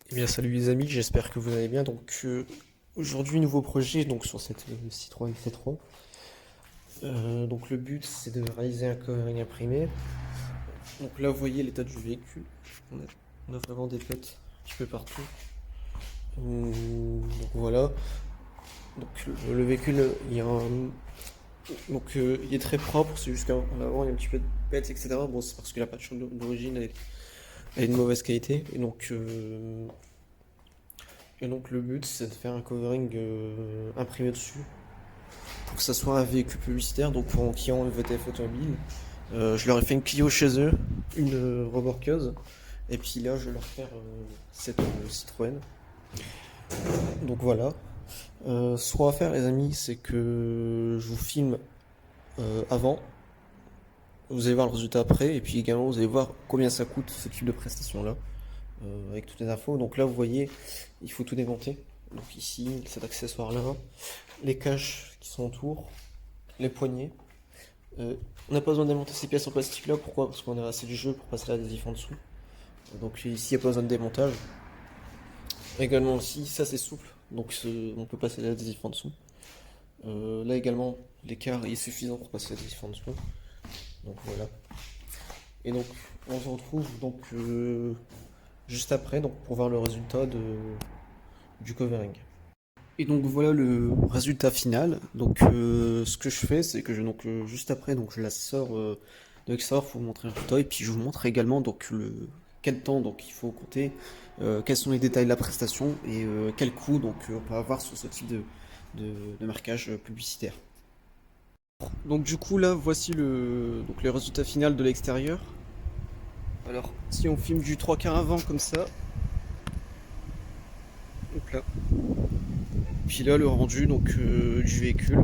Eh bien salut les amis, j'espère que vous allez bien. Aujourd'hui nouveau projet donc sur cette Citroën C3. Donc le but c'est de réaliser un covering imprimé. Donc là vous voyez l'état du véhicule. On a vraiment des pètes un petit peu partout. Donc voilà. Donc le véhicule il est très propre, c'est juste qu'en avant il y a un petit peu de pètes etc. Bon c'est parce que la peinture d'origine elle est de mauvaise qualité. Et donc le but c'est de faire un covering imprimé dessus pour que ça soit un véhicule publicitaire, donc pour un client VTF Automobile. Je leur ai fait une Clio chez eux, une remorqueuse, et puis là je vais leur faire cette Citroën. Donc voilà. Ce qu'on va faire les amis, c'est que je vous filme avant, vous allez voir le résultat après, et puis également vous allez voir combien ça coûte ce type de prestation là, avec toutes les infos. Donc là vous voyez, il faut tout démonter. Donc ici, cet accessoire là, les caches qui sont autour, les poignées. On n'a pas besoin de démonter ces pièces en plastique là, pourquoi? Parce qu'on a assez du jeu pour passer l'adhésif en dessous. Donc ici, il n'y a pas besoin de démontage. Également aussi, ça c'est souple, donc on peut passer l'adhésif en dessous. Là également, l'écart est suffisant pour passer l'adhésif en dessous. Donc voilà. Et donc, on se retrouve donc juste après donc, pour voir le résultat du covering. Et donc voilà le résultat final. Donc ce que je fais, c'est que juste après, donc je la sors de l'extérieur pour vous montrer le résultat et puis je vous montre également donc quel temps donc il faut compter, quels sont les détails de la prestation et quel coût donc on peut avoir sur ce type de marquage publicitaire. Donc du coup là voici le résultat final de l'extérieur. Alors si on filme du 3 quarts avant comme ça, hop là. Puis là le rendu donc du véhicule.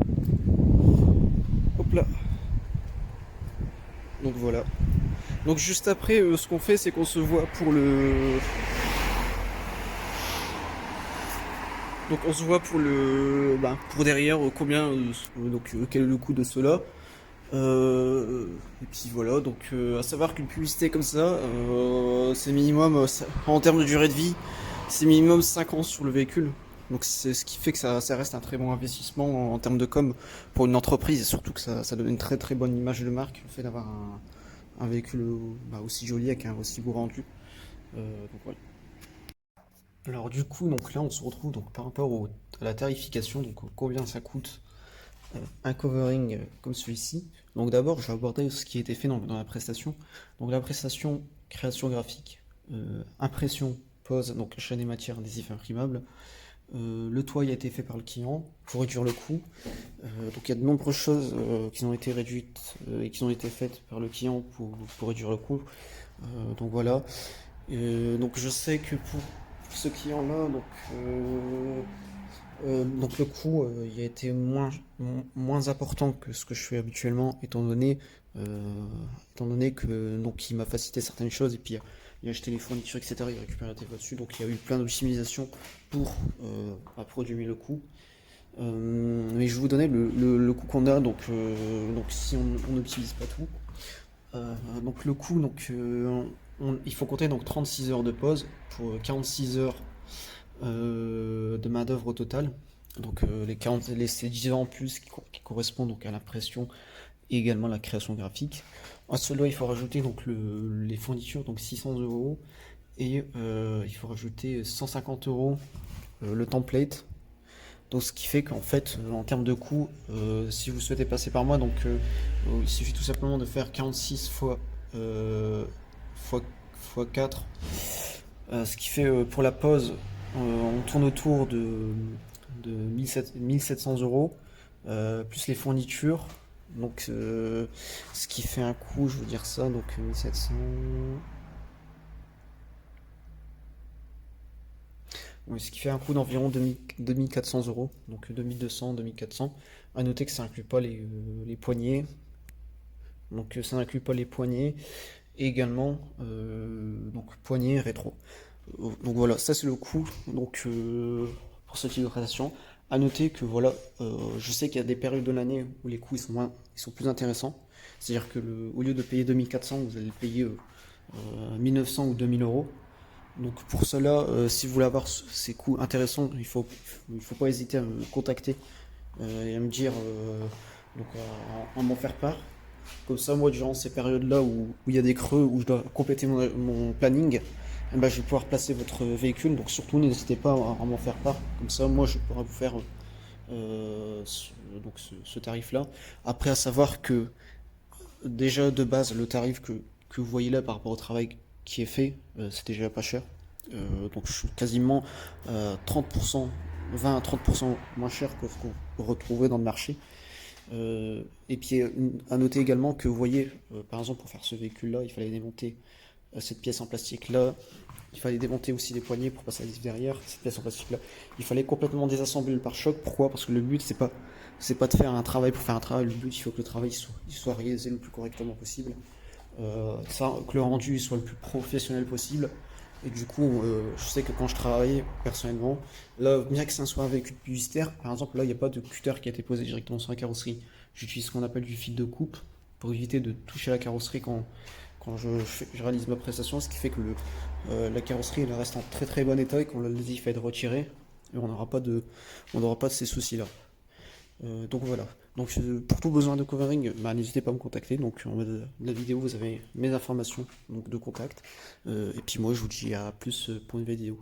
Hop là. Donc voilà. Donc juste après, ce qu'on fait, c'est qu'on se voit pour le. Donc on se voit pour derrière combien quel est le coût de cela. Et puis voilà, donc à savoir qu'une publicité comme ça, c'est minimum en termes de durée de vie, c'est minimum 5 ans sur le véhicule. Donc c'est ce qui fait que ça reste un très bon investissement en termes de com pour une entreprise et surtout que ça donne une très très bonne image de marque, le fait d'avoir un véhicule aussi joli avec un aussi beau rendu. Donc voilà. Alors du coup, donc là on se retrouve donc par rapport à la tarification, donc combien ça coûte un covering comme celui-ci. Donc d'abord, je vais aborder ce qui a été fait dans la prestation. Donc la prestation création graphique, impression, pose, donc achat des matières adhésifs imprimables. Le toit il a été fait par le client pour réduire le coût. Donc il y a de nombreuses choses qui ont été réduites et qui ont été faites par le client pour réduire le coût. Donc voilà. Donc je sais que pour ce client-là, donc le coût il a été moins important que ce que je fais habituellement, étant donné que donc il m'a facilité certaines choses et puis il a acheté les fournitures, etc. Il a récupéré la TVA dessus, donc il y a eu plein d'optimisations pour produire le coût. Mais je vais vous donner le coût qu'on a, donc si on n'utilise pas tout. Donc le coût, il faut compter donc 36 heures de pause pour 46 heures de main d'œuvre au total. Donc ces 10 heures en plus qui correspondent donc à l'impression et également à la création graphique. À cela, il faut rajouter donc les fournitures, donc 600 € et il faut rajouter 150 € le template. Donc ce qui fait qu'en fait, en termes de coût, si vous souhaitez passer par moi, il suffit tout simplement de faire 46 fois 4, ce qui fait pour la pause, on tourne autour de 1700 € plus les fournitures. Donc ce qui fait un coût, je veux dire ça, donc 1700. Oui, ce qui fait un coût d'environ 2400 €, donc 2200, 2400. À noter que ça inclut pas les poignées. Donc ça n'inclut pas les poignées et également donc poignées rétro. Donc voilà, ça c'est le coût pour ce type de prestation. À noter que voilà, je sais qu'il y a des périodes de l'année où les coûts ils sont plus intéressants. C'est-à-dire que au lieu de payer 2400, vous allez payer 1900 ou 2000 €. Donc pour cela, si vous voulez avoir ces coûts intéressants, il faut pas hésiter à me contacter et à me dire, donc à m'en faire part. Comme ça, moi, durant ces périodes-là où il y a des creux, où je dois compléter mon planning, eh ben, je vais pouvoir placer votre véhicule. Donc surtout, n'hésitez pas à m'en faire part. Comme ça, moi, je pourrai vous faire ce tarif-là. Après, à savoir que déjà de base, le tarif que vous voyez là par rapport au travail qui est fait, c'est déjà pas cher. Donc je suis quasiment 30%, 20 à 30% moins cher que ce qu'on peut retrouver dans le marché. Et puis à noter également que vous voyez, par exemple pour faire ce véhicule-là, il fallait démonter cette pièce en plastique-là, il fallait démonter aussi les poignées pour passer à la vis derrière, cette pièce en plastique-là. Il fallait complètement désassembler le pare-choc. Pourquoi? Parce que le but c'est pas de faire un travail pour faire un travail. Le but il faut que le travail il soit réalisé le plus correctement possible. Que le rendu soit le plus professionnel possible. Et du coup, je sais que quand je travaille personnellement, là, bien que ça soit un véhicule publicitaire, par exemple, là, il n'y a pas de cutter qui a été posé directement sur la carrosserie. J'utilise ce qu'on appelle du fil de coupe pour éviter de toucher la carrosserie quand je réalise ma prestation, ce qui fait que la carrosserie elle reste en très très bon état et quand le fait de retirer, et on n'aura pas de ces soucis-là. Donc voilà. Donc pour tout besoin de covering, bah, n'hésitez pas à me contacter. Donc en bas de la vidéo, vous avez mes informations donc de contact. Et puis moi, je vous dis à plus pour une vidéo.